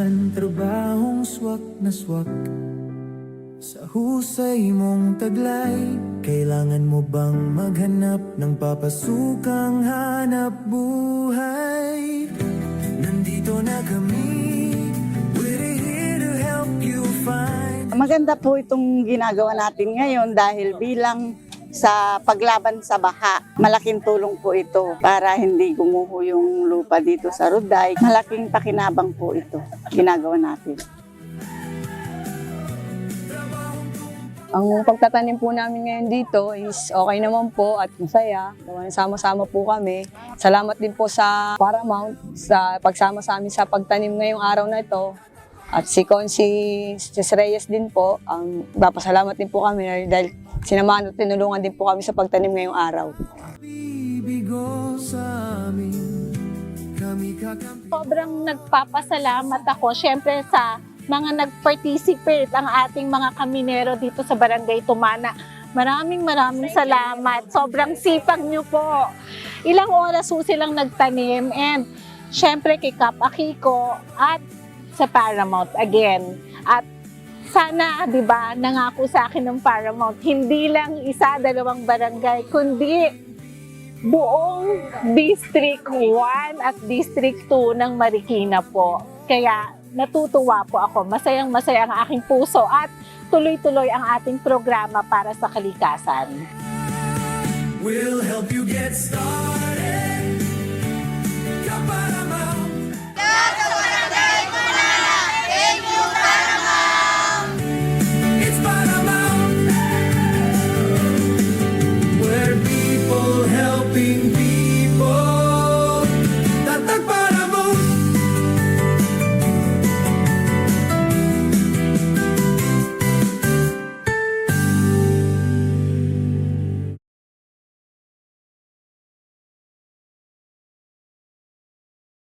Simplihang trabahong swak na swak. Sa husay mong taglay, kailangan mo bang maghanap ng papasukang hanap buhay? Nandito na kami, we're here to help you find. Maganda po itong ginagawa natin ngayon dahil bilang sa paglaban sa baha, malaking tulong po ito para hindi gumuho yung lupa dito sa Roday. Malaking pakinabang po ito ginagawa natin. Ang pagtatanim po namin ngayon dito is okay naman po at masaya. Sama-sama po kami. Salamat din po sa Paramount sa pagsama sa amin sa pagtanim ngayong araw na ito. At si Consi Reyes din po, ang papasalamat din po kami dahil sinamahan at tinulungan din po kami sa pagtanim ngayong araw. Bibigo sa amin, kami kakampi. Sobrang nagpapasalamat ako syempre sa mga nag-participate ang ating mga kaminero dito sa Barangay Tumana. Maraming salamat. Sobrang sipag niyo po. Ilang oras po silang nagtanim and syempre kay Kap Akiko at sa Paramount again. At sana, di ba, nangako sa akin ng Paramount, hindi lang isa, dalawang barangay, kundi buong District 1 at District 2 ng Marikina po. Kaya natutuwa po ako. Masayang-masaya ang aking puso at tuloy-tuloy ang ating programa para sa kalikasan. We'll help you get started.